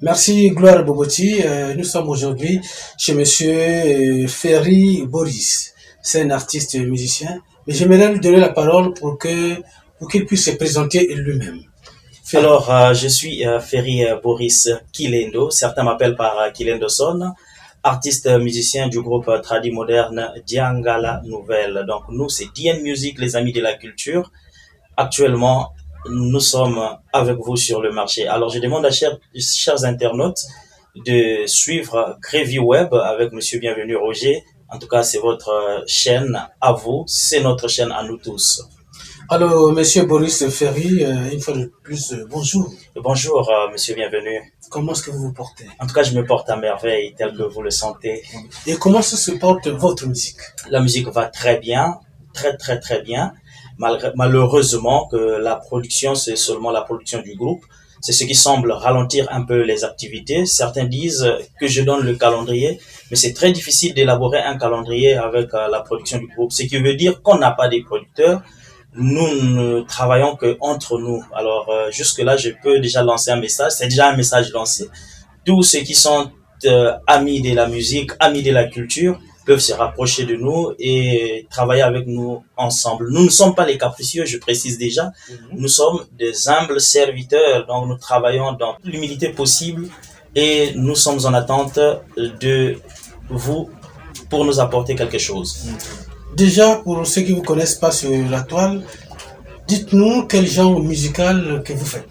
Merci Gloire Boboti. Nous sommes aujourd'hui chez Monsieur Ferry Boris. C'est un artiste et musicien, mais j'aimerais lui donner la parole pour qu'il puisse se présenter lui-même. Alors, je suis Ferry Boris Kilendo. Certains m'appellent par Kilendo Son, artiste musicien du groupe tradi moderne Diangala Nouvelle. Donc, nous, c'est DN Music, les amis de la culture. Actuellement, nous sommes avec vous sur le marché. Alors, je demande à chers internautes de suivre Grévy Web avec Monsieur Bienvenu Roger. En tout cas, c'est votre chaîne à vous. C'est notre chaîne à nous tous. Alors, Monsieur Boris Ferry, une fois de plus, bonjour. Bonjour, Monsieur Bienvenu. Comment est-ce que vous vous portez? En tout cas, je me porte à merveille, tel que vous le sentez. Et comment se porte votre musique? La musique va très bien, très bien. Malheureusement que la production, c'est seulement la production du groupe. C'est ce qui semble ralentir un peu les activités. Certains disent que je donne le calendrier, mais c'est très difficile d'élaborer un calendrier avec la production du groupe. Ce qui veut dire qu'on n'a pas des producteurs. Nous ne travaillons que entre nous. Alors jusque-là, je peux déjà lancer un message. C'est déjà un message lancé. Tous ceux qui sont amis de la musique, amis de la culture, peuvent se rapprocher de nous et travailler avec nous ensemble. Nous ne sommes pas les capricieux, je précise déjà. Nous sommes des humbles serviteurs. Donc nous travaillons dans l'humilité possible et nous sommes en attente de vous pour nous apporter quelque chose. Déjà, pour ceux qui ne vous connaissent pas sur la toile, dites-nous quel genre musical que vous faites.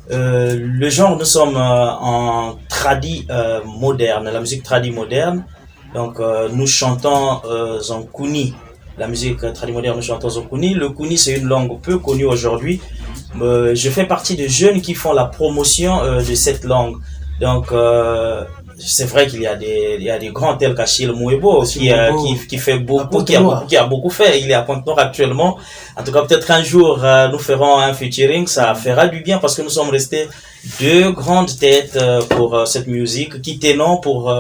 Le genre, nous sommes en tradi moderne, la musique tradi moderne. Donc, nous chantons en Kuni. La musique tradi moderne, nous chantons en Kuni. Le Kuni, c'est une langue peu connue aujourd'hui. Je fais partie des jeunes qui font la promotion de cette langue. Donc, c'est vrai qu'il y a des grands tels qu'Achille Mouebo qui fait beaucoup, qui a beaucoup fait. Il est à Pointe-Noire actuellement. En tout cas, peut-être un jour, nous ferons un featuring. Ça fera du bien parce que nous sommes restés deux grandes têtes pour cette musique qui tenons pour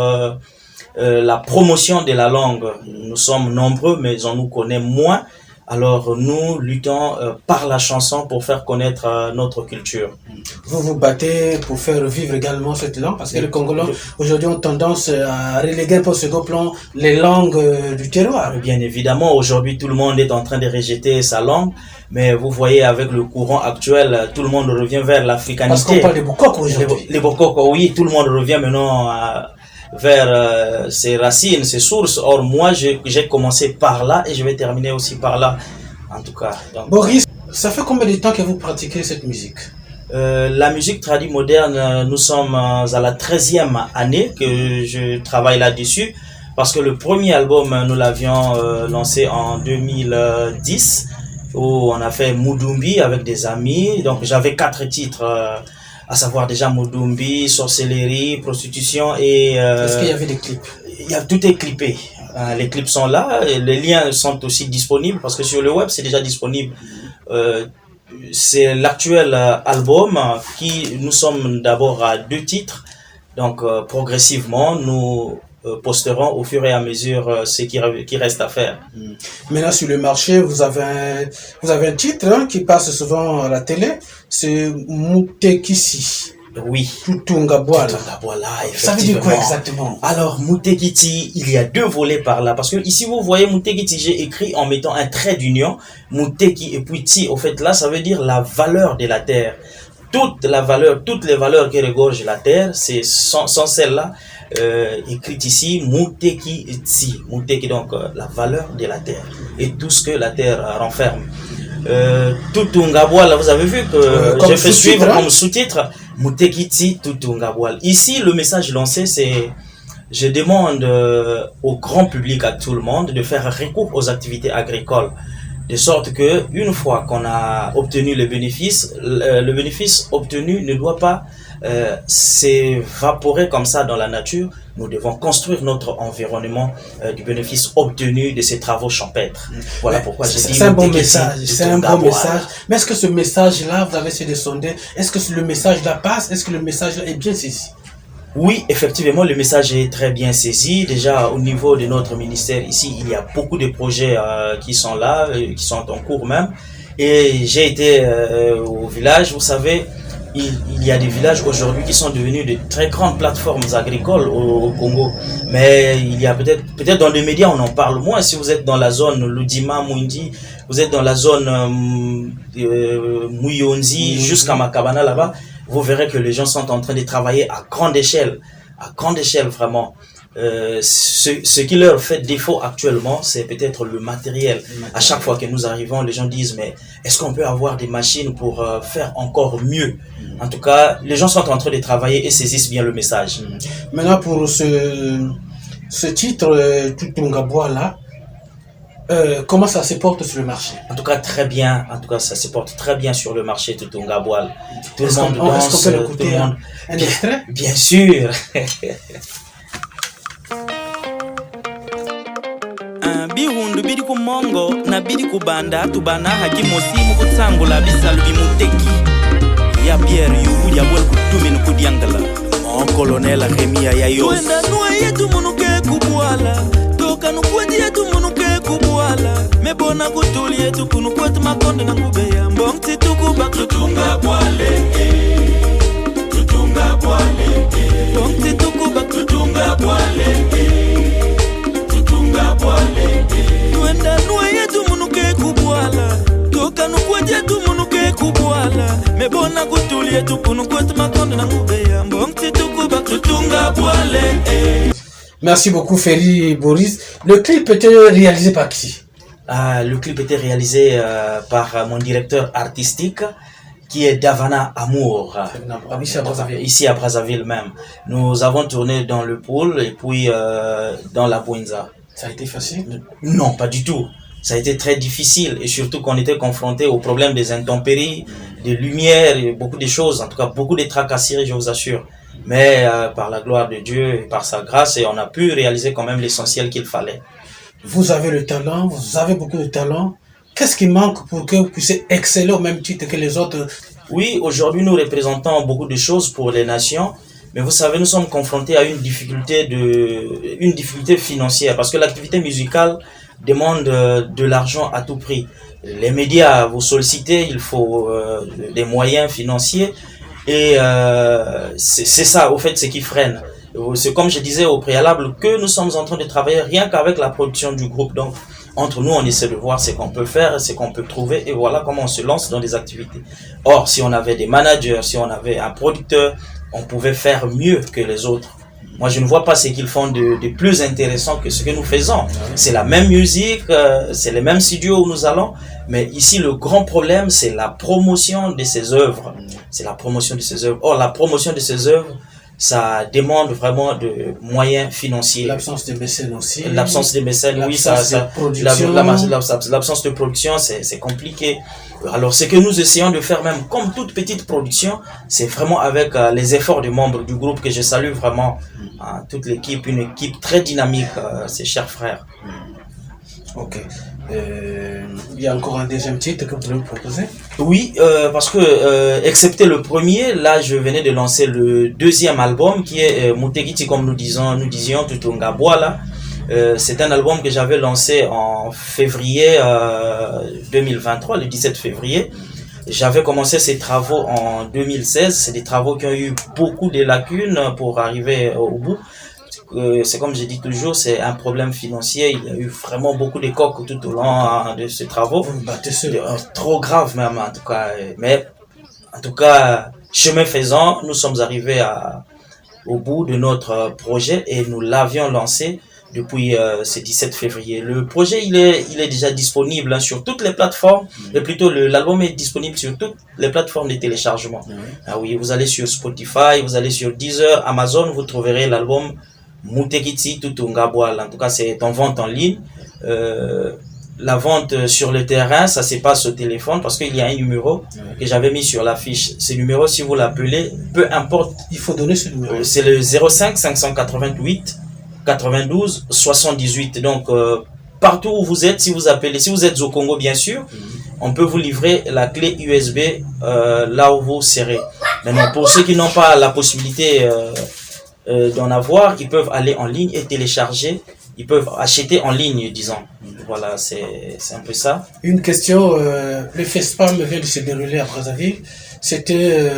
la promotion de la langue. Nous sommes nombreux, mais on nous connaît moins. Alors, nous luttons par la chanson pour faire connaître notre culture. Vous vous battez pour faire vivre également cette langue, parce que les Congolais aujourd'hui ont tendance à reléguer un peu au second plan les langues du terroir. Bien évidemment, aujourd'hui, tout le monde est en train de rejeter sa langue, mais vous voyez, avec le courant actuel, tout le monde revient vers l'africanité. Parce qu'on parle des Bokoko aujourd'hui. Les Bokoko, oui, tout le monde revient maintenant vers ses racines, ses sources. Or, moi, j'ai commencé par là et je vais terminer aussi par là, en tout cas. Donc, Boris, ça fait combien de temps que vous pratiquez cette musique? La musique tradi moderne, nous sommes à la 13e année que je travaille là-dessus, parce que le premier album, nous l'avions lancé en 2010, où on a fait Mudumbi avec des amis. Donc, j'avais 4 titres, à savoir déjà Mudumbi, sorcellerie, prostitution et... Est-ce qu'il y avait des clips? Tout est clippé. Les clips sont là, et les liens sont aussi disponibles parce que sur le web c'est déjà disponible. C'est l'actuel album qui nous sommes d'abord à 2 titres. Donc progressivement nous posterons au fur et à mesure ce qui reste à faire. Maintenant sur le marché, vous avez un titre qui passe souvent à la télé, c'est Mutekisi. Oui. Tutungabwala. Tutungabwala, Ça veut dire quoi exactement? Alors, Mutekiti, il y a 2 volets par là. Parce que ici, vous voyez Mutekiti, j'ai écrit en mettant un trait d'union. Muteki et puis Ti. Au fait, là, ça veut dire la valeur de la terre. Toutes les valeurs qui regorgent la terre, sont celles-là écrites ici. Muteki et Ti. Muteki, donc, la valeur de la terre. Et tout ce que la terre renferme. Tutungabwala, vous avez vu que j'ai fait suivre comme sous-titre Mutekiti Tutungabwala. Ici, le message lancé, c'est je demande au grand public, à tout le monde, de faire recours aux activités agricoles, de sorte que une fois qu'on a obtenu le bénéfice obtenu ne doit pas s'évaporer comme ça dans la nature. Nous devons construire notre environnement du bénéfice obtenu de ces travaux champêtres. Voilà pourquoi j'ai dit... C'est un bon message, c'est un bon message. Mais est-ce que ce message-là, vous avez essayé de sonder, est-ce que le message-là passe? Est-ce que le message-là est bien saisi? Oui, effectivement, le message est très bien saisi. Déjà, au niveau de notre ministère, ici, il y a beaucoup de projets qui sont là, qui sont en cours même. Et j'ai été au village, vous savez, il y a des villages aujourd'hui qui sont devenus de très grandes plateformes agricoles au Congo. Mais il y a peut-être dans les médias, on en parle moins. Si vous êtes dans la zone Ludima, Mwindi, vous êtes dans la zone Muyonzi, jusqu'à Makabana là-bas, vous verrez que les gens sont en train de travailler à grande échelle vraiment. Ce qui leur fait défaut actuellement, c'est peut-être le matériel. À chaque fois que nous arrivons, les gens disent mais est-ce qu'on peut avoir des machines pour faire encore mieux? En tout cas, les gens sont en train de travailler et saisissent bien le message. Maintenant, pour ce titre, Tutungaboa là, comment ça se porte sur le marché? En tout cas, très bien. En tout cas, ça se porte très bien sur le marché Tutungaboa. Tout le monde danse. Est-ce qu'on peut l'écouter un extrait? Bien sûr. Bihundu biri ku mongo na biri ku banda tubana haki mosimu kutsangula bisalu bimuteki ya Pierre yubu ya bol kutumi nukudiangala mon colonel Remia ya yos wenda nuwe yetu munuke kubwala toka nukweti yetu munuke kubwala mebona kutuli yetu kunukweti makonde na ngubeya mbongti tukuba tutunga bwale mbongti tukuba tutunga bwale Nuenda nuwe yetu munuke kubwala Toka nukweti yetu munuke kubwala Mebona kutuli yetu kunukweti makonde na ngubeya Mbongti tukuba tutunga bwale Merci beaucoup Ferry Boris. Le clip était réalisé par qui? Le clip était réalisé par mon directeur artistique qui est Davana Amour, ici à Brazzaville même. Nous avons tourné dans le pôle et puis dans la Bouinza. Ça a été facile? Non, pas du tout. Ça a été très difficile et surtout qu'on était confronté au problème des intempéries, des lumières, et beaucoup de choses, en tout cas beaucoup de tracasseries, je vous assure. Mais par la gloire de Dieu et par sa grâce, et on a pu réaliser quand même l'essentiel qu'il fallait. Vous avez le talent, vous avez beaucoup de talent. Qu'est-ce qui manque pour que vous puissiez exceller au même titre que les autres? Oui, aujourd'hui nous représentons beaucoup de choses pour les nations. Mais vous savez, nous sommes confrontés à une difficulté financière parce que l'activité musicale demande de l'argent à tout prix. Les médias vous sollicitent, il faut des moyens financiers et c'est ça, au fait, ce qui freine. C'est comme je disais au préalable que nous sommes en train de travailler rien qu'avec la production du groupe. Donc, entre nous, on essaie de voir ce qu'on peut faire, ce qu'on peut trouver et voilà comment on se lance dans des activités. Or, si on avait des managers, si on avait un producteur, on pouvait faire mieux que les autres. Moi, je ne vois pas ce qu'ils font de plus intéressant que ce que nous faisons. C'est la même musique, c'est les mêmes studios où nous allons, mais ici, le grand problème, c'est la promotion de ces œuvres. C'est la promotion de ces œuvres. Or, la promotion de ces œuvres, ça demande vraiment de moyens financiers. L'absence de mécènes aussi. L'absence de mécènes, oui, l'absence de production, c'est compliqué. Alors, ce que nous essayons de faire, même comme toute petite production, c'est vraiment avec les efforts des membres du groupe que je salue vraiment toute l'équipe, une équipe très dynamique, ces chers frères. Ok. Il y a encore un deuxième titre que vous pouvez me proposer? Oui, parce que, excepté le premier, là, je venais de lancer le deuxième album qui est Mutegiti, comme nous disions, Tutungaboa, là. C'est un album que j'avais lancé en février 2023, le 17 février. J'avais commencé ces travaux en 2016. C'est des travaux qui ont eu beaucoup de lacunes pour arriver au bout. C'est comme je dis toujours, c'est un problème financier. Il y a eu vraiment beaucoup de coques tout au long de ces travaux. Trop grave même en tout cas. Mais en tout cas, chemin faisant, nous sommes arrivés au bout de notre projet et nous l'avions lancé depuis ce 17 février. Le projet, il est déjà disponible sur toutes les plateformes, et plutôt l'album est disponible sur toutes les plateformes de téléchargement. Ah oui, vous allez sur Spotify, vous allez sur Deezer, Amazon, vous trouverez l'album Mutegiti Tutungaboa. En tout cas, c'est en vente en ligne. La vente sur le terrain, ça se passe au téléphone parce qu'il y a un numéro que j'avais mis sur l'affiche. Ce numéro, si vous l'appelez, peu importe. Il faut donner ce numéro. C'est le 05 588 92 78. Donc, partout où vous êtes, si vous appelez, si vous êtes au Congo, bien sûr, on peut vous livrer la clé USB là où vous serez. Maintenant, pour ceux qui n'ont pas la possibilité d'en avoir, ils peuvent aller en ligne et télécharger. Ils peuvent acheter en ligne, disons. Voilà, c'est un peu ça. Une question, le FESPAM vient de se dérouler à Brazzaville. C'était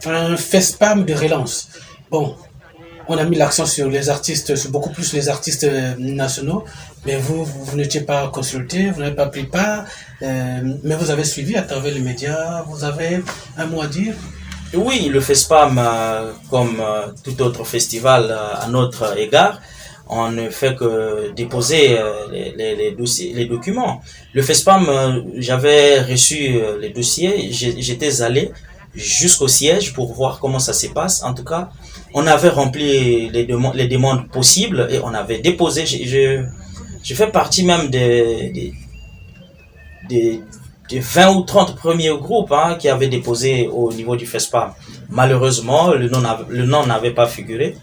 un FESPAM de relance. Bon, on a mis l'accent sur les artistes, sur beaucoup plus les artistes nationaux, mais vous n'étiez pas consulté, vous n'avez pas pris part, mais vous avez suivi à travers les médias, vous avez un mot à dire? Oui, le FESPAM, comme tout autre festival à notre égard, on ne fait que déposer les dossiers, les documents. Le FESPAM, j'avais reçu les dossiers, j'étais allé jusqu'au siège pour voir comment ça se passe. En tout cas, on avait rempli les demandes possibles et on avait déposé. Je fais partie même des 20 ou 30 premiers groupes qui avaient déposé au niveau du FESPAM. Malheureusement, le nom n'avait pas figuré.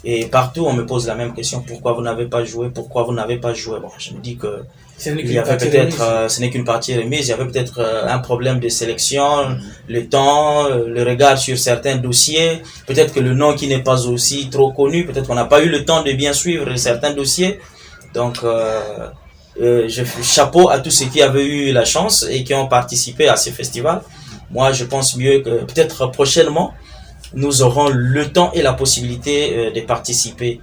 Et partout, on me pose la même question. Pourquoi vous n'avez pas joué? Pourquoi vous n'avez pas joué? Bon, je me dis que il y avait peut-être, ce n'est qu'une partie remise. Il y avait peut-être un problème de sélection, le temps, le regard sur certains dossiers. Peut-être que le nom qui n'est pas aussi trop connu. Peut-être qu'on n'a pas eu le temps de bien suivre certains dossiers. Donc, je fais chapeau à tous ceux qui avaient eu la chance et qui ont participé à ce festival. Moi, je pense mieux que peut-être prochainement, nous aurons le temps et la possibilité de participer.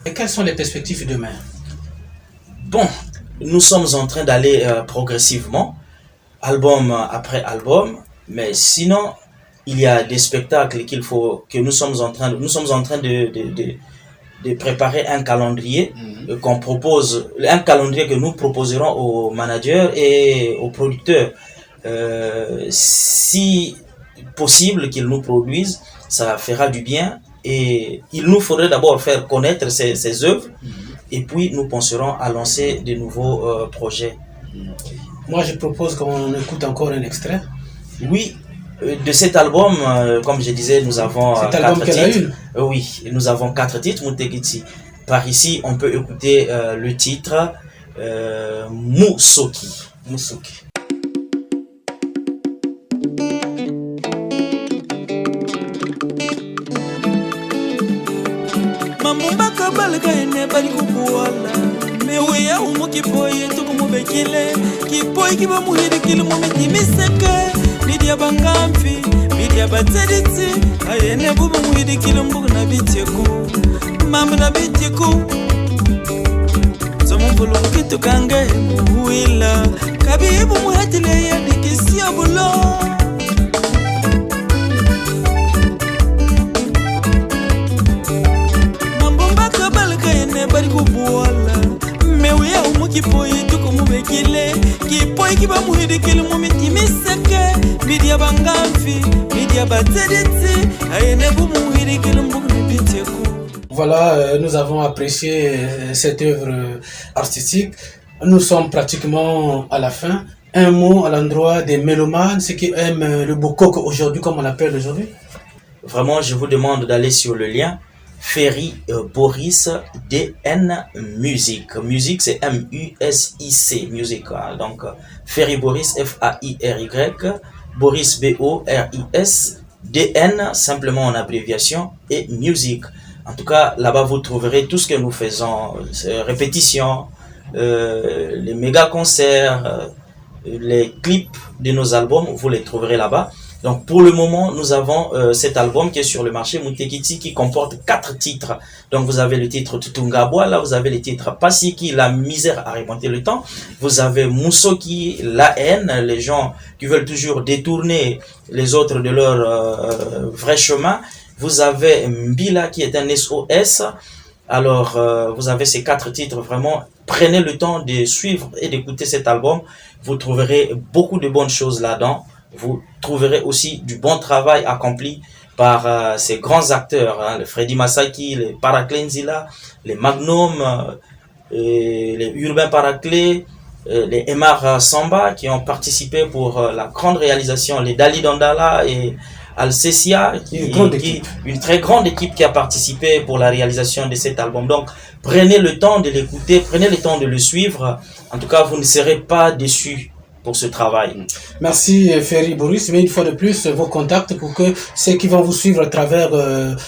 Et quelles sont les perspectives demain? Bon, nous sommes en train d'aller progressivement, album après album, mais sinon, il y a des spectacles que nous sommes en train de préparer un calendrier qu'on propose, un calendrier que nous proposerons aux managers et aux producteurs. Si possible qu'ils nous produisent, ça fera du bien et il nous faudrait d'abord faire connaître ces œuvres et puis nous penserons à lancer de nouveaux projets. Moi je propose qu'on écoute encore un extrait. Oui, de cet album, comme je disais, nous avons 4 titres. Oui, nous avons 4 titres, Mutekiti. Par ici, on peut écouter le titre Musoki. Musoki. Mambumbaka balga ene bali kubuala mewe ya umu kipoye tuku mubekile kipoye kiba muhiri kili mumiti miseke midia bangamfi midia batediti ayene bubu muhiri kili mbugu na bitiku mamu na bitiku zomumbulu kitu kange muhuila kabibu muhatile ya dikisiya bulo bari kubuala mewe ya umu kipoye tuku mubekile kipoye kiba muhidikile mumiti miseke midia bangamfi midia batediti ayene bumu muhidikile mbugu nibiteku. Voilà, nous avons apprécié cette œuvre artistique. Nous sommes pratiquement à la fin. Un mot à l'endroit des mélomanes, ceux qui aiment le Bokoko aujourd'hui, comme on l'appelle aujourd'hui. Vraiment, je vous demande d'aller sur le lien Ferry Boris DN Music. Music, c'est M-U-S-I-C, Music. Donc, Ferry Boris, F-A-I-R-Y, Boris B-O-R-I-S, DN, simplement en abréviation, et Music. En tout cas, là-bas, vous trouverez tout ce que nous faisons, répétitions, les méga concerts, les clips de nos albums, vous les trouverez là-bas. Donc pour le moment, nous avons cet album qui est sur le marché, Mutekiti, qui comporte 4 titres. Donc vous avez le titre Tutungabwa, là vous avez le titre Pasiki, la misère a remonté le temps. Vous avez Musoki, la haine, les gens qui veulent toujours détourner les autres de leur vrai chemin. Vous avez Mbila qui est un SOS. Alors vous avez ces 4 titres, vraiment prenez le temps de suivre et d'écouter cet album. Vous trouverez beaucoup de bonnes choses là-dedans. Vous trouverez aussi du bon travail accompli par ces grands acteurs, le Freddy Masaki, les Paraklenzila, les Magnum, les Urbain Paraclé, les Emar Samba qui ont participé pour la grande réalisation, les Dali Dandala et Alcessia, une très grande équipe qui a participé pour la réalisation de cet album. Donc prenez le temps de l'écouter, prenez le temps de le suivre. En tout cas, vous ne serez pas déçus. pour ce travail. Merci Ferry Boris, mais une fois de plus, vos contacts pour que ceux qui vont vous suivre à travers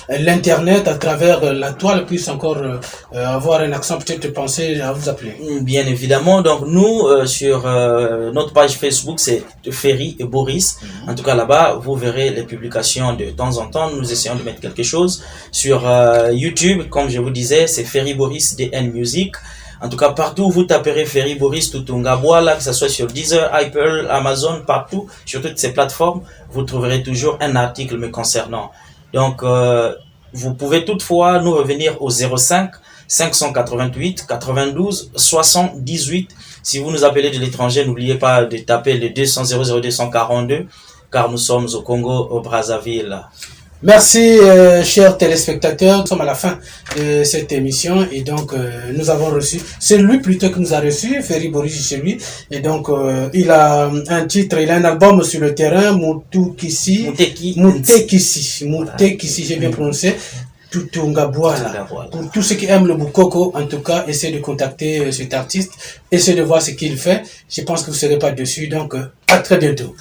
l'internet, à travers la toile, puissent encore avoir un accent, peut-être penser à vous appeler. Bien évidemment, donc nous, sur notre page Facebook, c'est Ferry et Boris. En tout cas, là-bas, vous verrez les publications de temps en temps. Nous essayons de mettre quelque chose. Sur YouTube, comme je vous disais, c'est Ferry Boris DN Music. En tout cas, partout où vous taperez Ferry Boris Tutunga Bwala, que ce soit sur Deezer, Apple, Amazon, partout, sur toutes ces plateformes, vous trouverez toujours un article me concernant. Donc, vous pouvez toutefois nous revenir au 05 588 92 78. Si vous nous appelez de l'étranger, n'oubliez pas de taper le 200 00 242, car nous sommes au Congo, au Brazzaville. Merci, chers téléspectateurs. Nous sommes à la fin de cette émission et donc nous avons reçu, c'est lui plutôt que nous a reçu, Ferry Boris chez lui. Et donc il a un titre, il a un album sur le terrain, Mutekisi, j'ai bien prononcé. Tutunga Bwala. Pour tous ceux qui aiment le Bukoko, en tout cas, essayez de contacter cet artiste, essayez de voir ce qu'il fait. Je pense que vous ne serez pas dessus, donc à très bientôt.